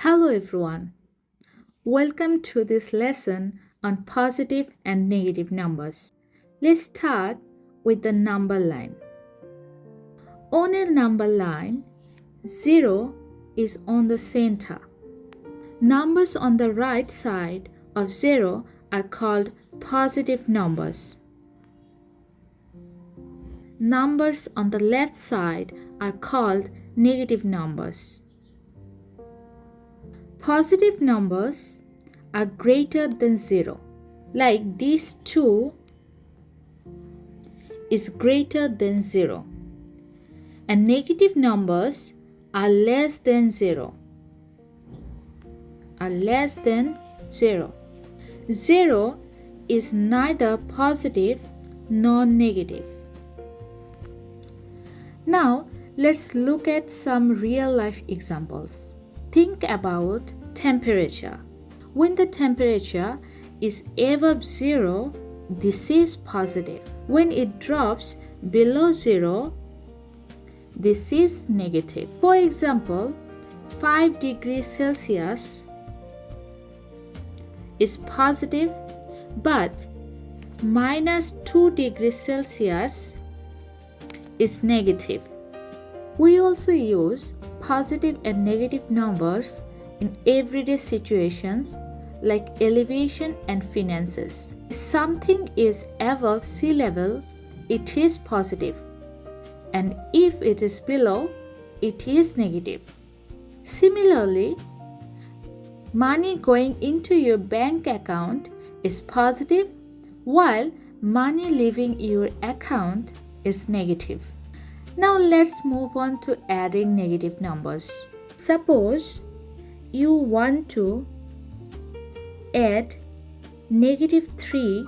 Hello everyone. Welcome to this lesson on positive and negative numbers. Let's start with the number line. On a number line, 0 is on the center. Numbers on the right side of 0 are called positive numbers. Numbers on the left side are called negative numbers. Positive numbers are greater than 0, like these two is greater than 0, and negative numbers are less than 0. 0 is neither positive nor negative. Now let's look at some real life examples. Think about temperature. When the temperature is above 0, this is positive. When it drops below 0, this is negative. For example, 5 degrees Celsius is positive, but minus 2 degrees Celsius is negative. We also use positive and negative numbers in everyday situations like elevation and finances. If something is above sea level, it is positive, and if it is below, it is negative. Similarly, money going into your bank account is positive, while money leaving your account is negative. Now let's move on to adding negative numbers. Suppose you want to add negative 3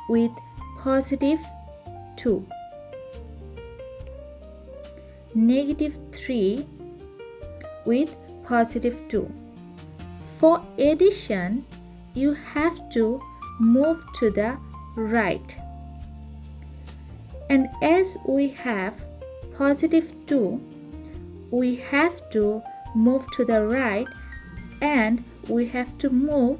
with positive 2. Negative 3 with positive 2. For addition, you have to move to the right. And as we have positive 2, we have to move to the right, and we have to move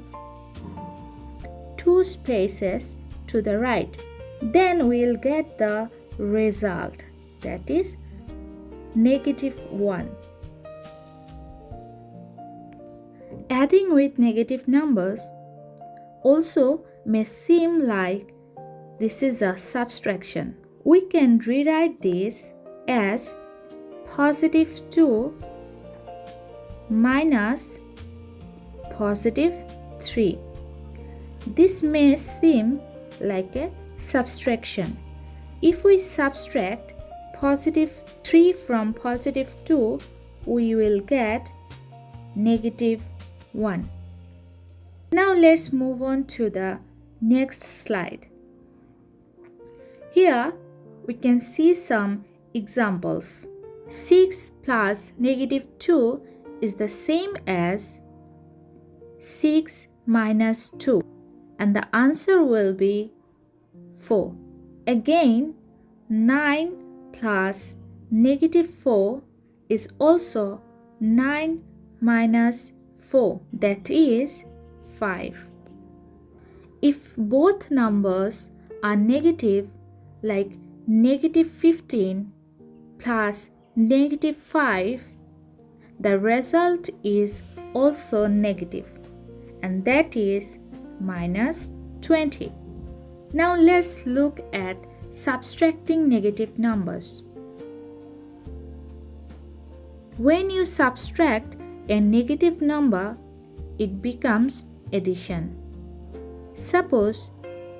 2 spaces to the right. Then we'll get the result, that is negative 1. Adding with negative numbers also may seem like this is a subtraction. We can rewrite this as positive 2 minus positive 3. This may seem like a subtraction. If we subtract positive 3 from positive 2, we will get negative 1. Now let's move on to the next slide. Here we can see some examples. 6 plus negative 2 is the same as 6 minus 2, and the answer will be 4. Again, 9 plus negative 4 is also 9 minus 4, that is 5. If both numbers are negative, like negative 15 plus negative 5, the result is also negative, and that is minus 20. Now let's look at subtracting negative numbers. When you subtract a negative number, it becomes addition. Suppose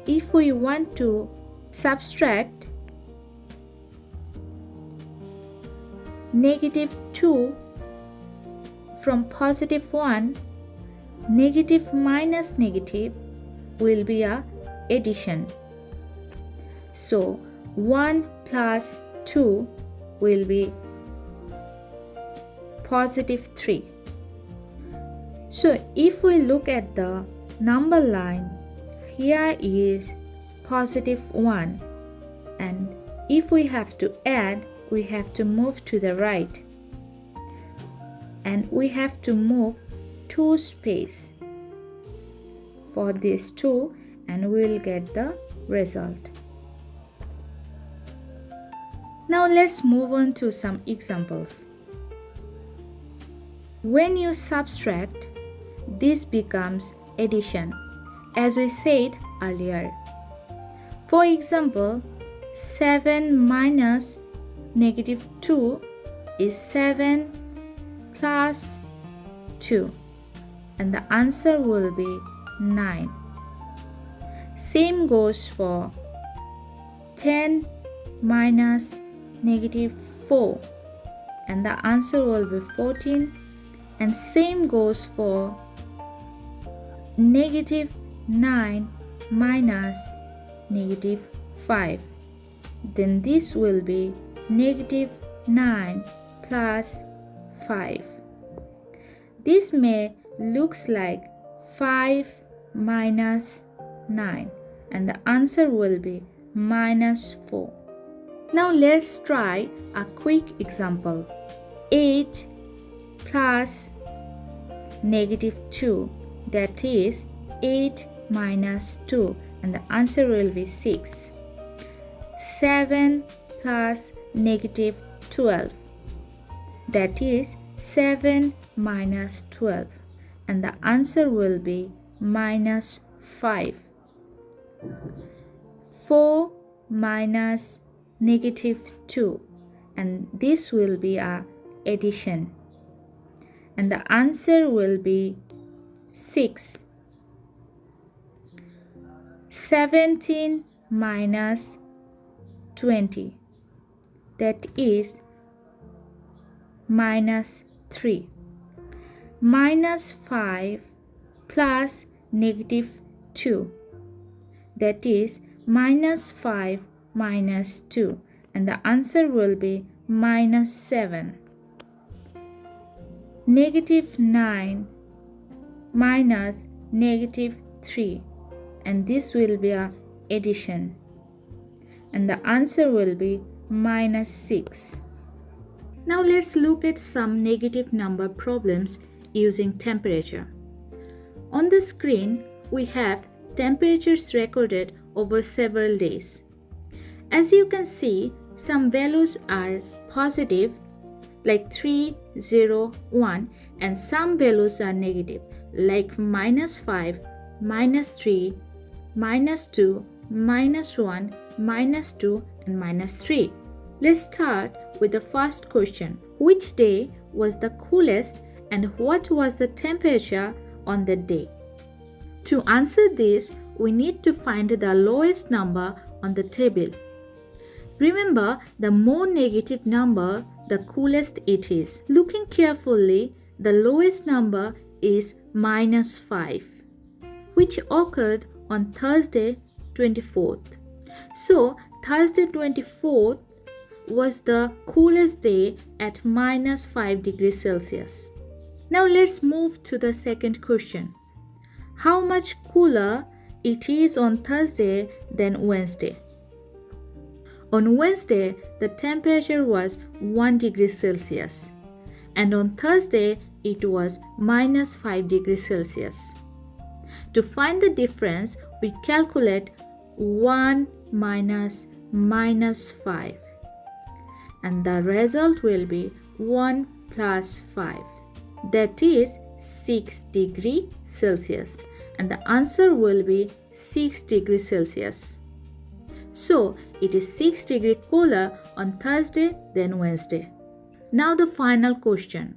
if we want to subtract negative 2 from positive 1, negative minus negative will be a addition. So 1 plus 2 will be positive 3. So if we look at the number line, here is positive 1, and if we have to add, we have to move to the right, and we have to move 2 space for these two, and we will get the result. Now let's move on to some examples. When you subtract, this becomes addition, as we said earlier. For example, 7 minus negative 2 is 7 plus 2, and the answer will be 9. Same goes for 10 minus negative 4, and the answer will be 14. And same goes for negative 9 minus negative 5. Then this will be negative 9 plus 5. This may looks like 5 minus 9, and the answer will be minus 4. Now let's try a quick example. 8 plus negative 2, that is 8 minus 2, and the answer will be 6. 7 plus negative 12, that is 7 minus 12, and the answer will be minus 5. 4 minus negative 2, and this will be a addition, and the answer will be 6. 17 minus 20, that is minus 3. Minus 5 plus negative 2, that is minus 5 minus 2, and the answer will be minus 7. Negative 9 minus negative 3, and this will be a addition, and the answer will be minus 6. Now let's look at some negative number problems using temperature. On the screen we have temperatures recorded over several days. As you can see, some values are positive like 3, 0, 1, and some values are negative like minus 5, minus 3, minus 2, minus 1, minus 2, and minus 3. Let's start with the first question. Which day was the coolest and what was the temperature on that day? To answer this, we need to find the lowest number on the table. Remember, the more negative number, the coolest it is. Looking carefully, the lowest number is minus 5, which occurred on Thursday 24th. So, Thursday 24th was the coolest day at minus 5 degrees Celsius. Now let's move to the second question. How much cooler it is on Thursday than Wednesday? On Wednesday, the temperature was 1 degree Celsius, and on Thursday, it was minus 5 degrees Celsius. To find the difference, we calculate 1 minus minus 5, and the result will be 1 plus 5, that is 6 degrees Celsius, and the answer will be 6 degrees Celsius. So, it is 6 degrees cooler on Thursday than Wednesday. Now the final question.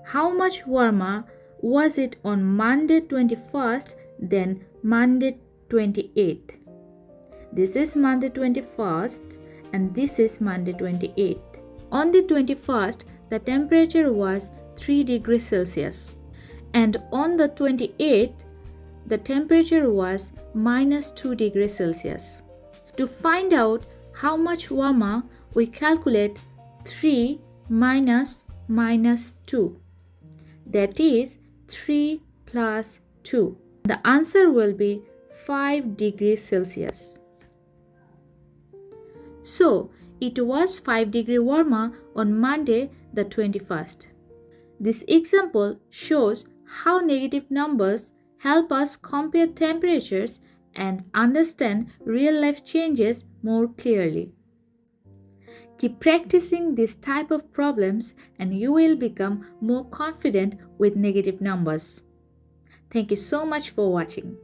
How much warmer was it on Monday 21st than Monday 28th? This is Monday 21st and this is Monday 28th. On the 21st, the temperature was 3 degrees Celsius. And on the 28th, the temperature was minus 2 degrees Celsius. To find out how much warmer, we calculate 3 minus minus 2. That is 3 plus 2. The answer will be 5 degrees Celsius. So, it was 5 degrees warmer on Monday the 21st. This example shows how negative numbers help us compare temperatures and understand real life changes more clearly. Keep practicing this type of problems and you will become more confident with negative numbers. Thank you so much for watching.